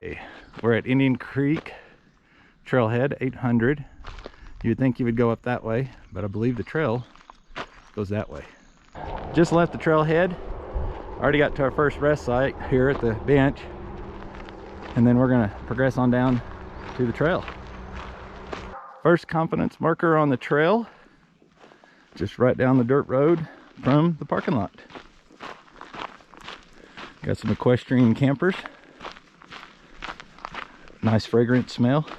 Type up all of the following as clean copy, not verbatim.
Okay, we're at Indian Creek Trailhead 800. You'd think you would go up that way, but I believe the trail goes that way. Just left the trailhead. Already got to our first rest site here at the bench, and then we're gonna progress on down to the trail. First confidence marker on the trail, just right down the dirt road from the parking lot. Got some equestrian campers. Nice fragrant smell.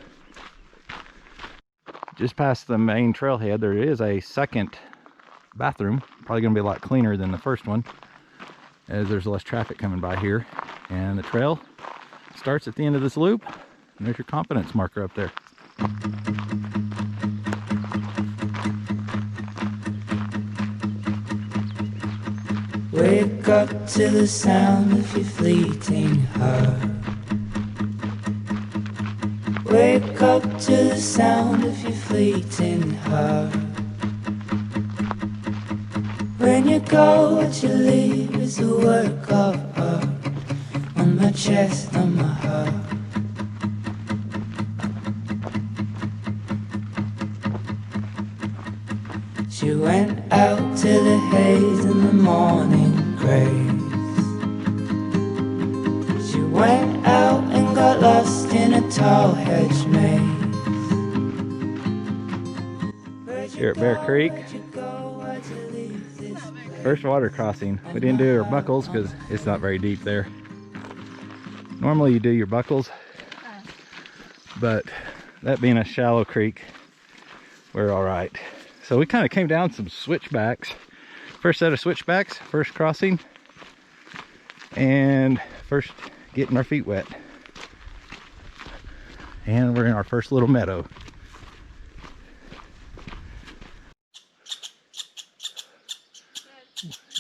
Just past the main trailhead, there is a second bathroom. Probably gonna be a lot cleaner than the first one, as there's less traffic coming by here. And the trail starts at the end of this loop, and there's your confidence marker up there. Wake up to the sound of your fleeting heart. Wake up to the sound of your fleeting heart. When you go, what you leave is a work of art. On my chest, on my heart. She went out to the haze in the morning grace. She went out and got lost in a tall hedge maze. Here at Bear Creek, first water crossing. We didn't do our buckles because it's not very deep there. Normally you do your buckles, but that being a shallow creek, we're all right. So we kind of came down some switchbacks. First set of switchbacks, first crossing, and first getting our feet wet. And we're in our first little meadow.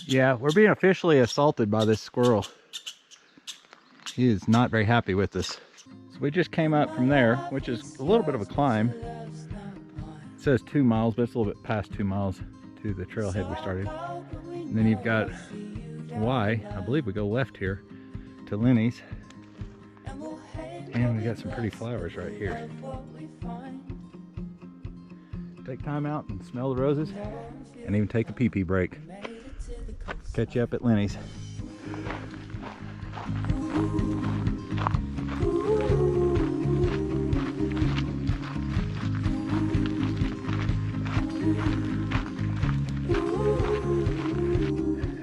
Yeah, we're being officially assaulted by this squirrel. He is not very happy with us. So we just came up from there, which is a little bit of a climb. It says 2 miles, but it's a little bit past 2 miles to the trailhead we started. And then you've got Y, I believe we go left here to Lenys. And we got some pretty flowers right here. Take time out and smell the roses, and even take a pee-pee break. Catch you up at Lenys.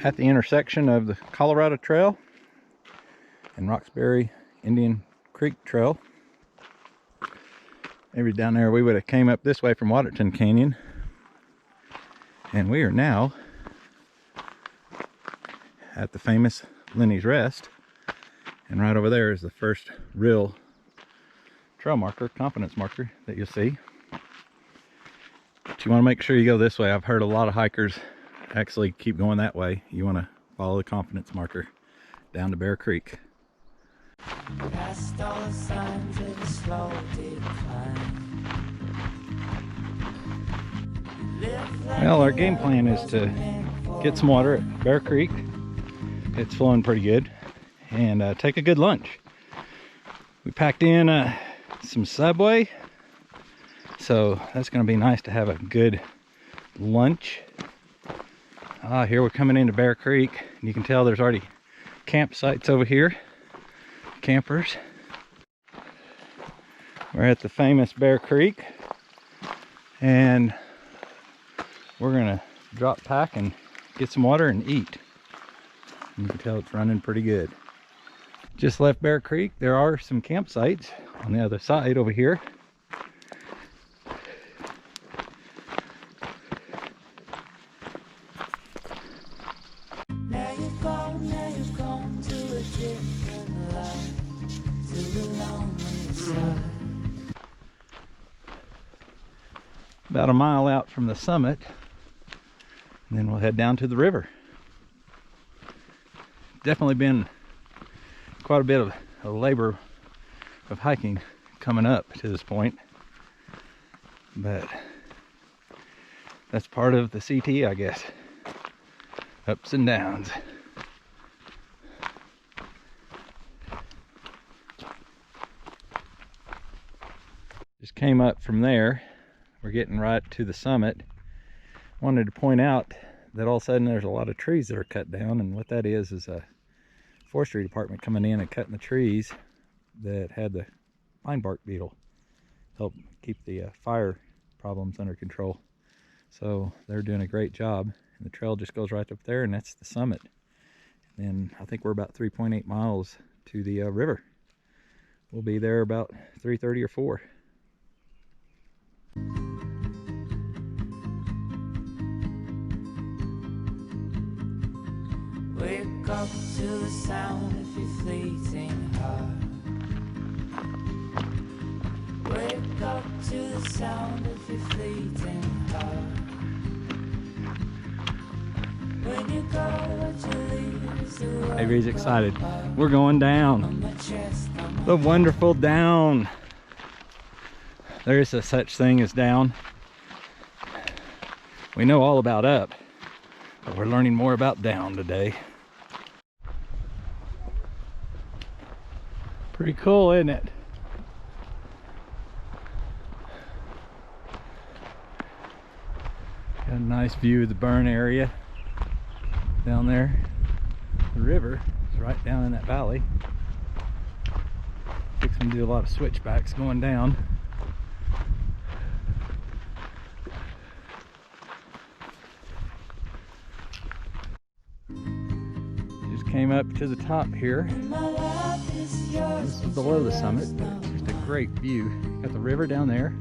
At the intersection of the Colorado Trail and Roxbury Indian Creek Trail. Maybe down there we would have came up this way from Waterton Canyon. And we are now at the famous Lenys Rest. And right over there is the first real trail marker, confidence marker that you'll see. But you want to make sure you go this way. I've heard a lot of hikers actually keep going that way. You want to follow the confidence marker down to Bear Creek. Past all signs of a slow decline. Well, our game plan is to get some water at Bear Creek. It's flowing pretty good. And take a good lunch. We packed in some Subway. So that's going to be nice to have a good lunch. Here we're coming into Bear Creek, and you can tell there's already campsites over here. Campers. We're at the famous Bear Creek, and we're gonna drop pack and get some water and eat. You can tell it's running pretty good. Just left Bear Creek. There are some campsites on the other side over here. About a mile out from the summit, and then we'll head down to the river. Definitely been quite a bit of a labor of hiking coming up to this point, but that's part of the CT, I guess. Ups and downs. Just came up from there. We're getting right to the summit. Wanted to point out that all of a sudden there's a lot of trees that are cut down, and what that is a forestry department coming in and cutting the trees that had the pine bark beetle. Help keep the fire problems under control. So they're doing a great job, and the trail just goes right up there, and that's the summit. And I think we're about 3.8 miles to the river. We'll be there about 3:30 or 4. Wake up to the sound of your fleeting heart. Wake up to the sound of your fleeting heart. When you go, what you leave is the world. Avery's excited. We're going down. The wonderful down. There is a such thing as down. We know all about up, but we're learning more about down today. Pretty cool, isn't it? Got a nice view of the burn area down there. The river is right down in that valley. Fixing to do a lot of switchbacks going down. Just came up to the top here. This is below the summit, but it's just a great view. Got the river down there,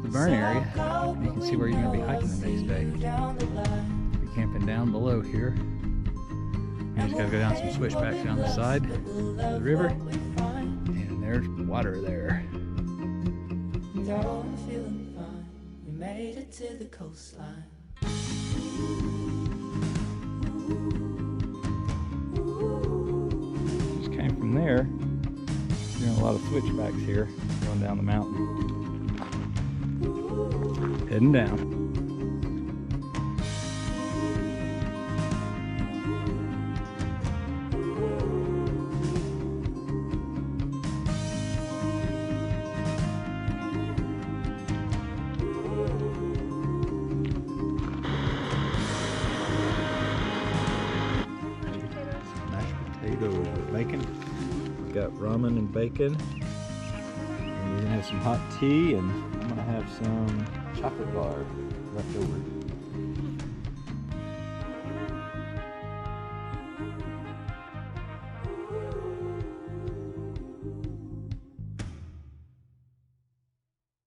the burn area, and you can see where you're going to be hiking the next day. Be camping down below here. You just got to go down some switchbacks down the side of the river, and there's water there. We made it to the coastline. Just came from there. Doing a lot of switchbacks here, going down the mountain. Heading down. Mashed potatoes with bacon. We've got ramen and bacon. And we're gonna have some hot tea, and I'm gonna have some chocolate bar left over.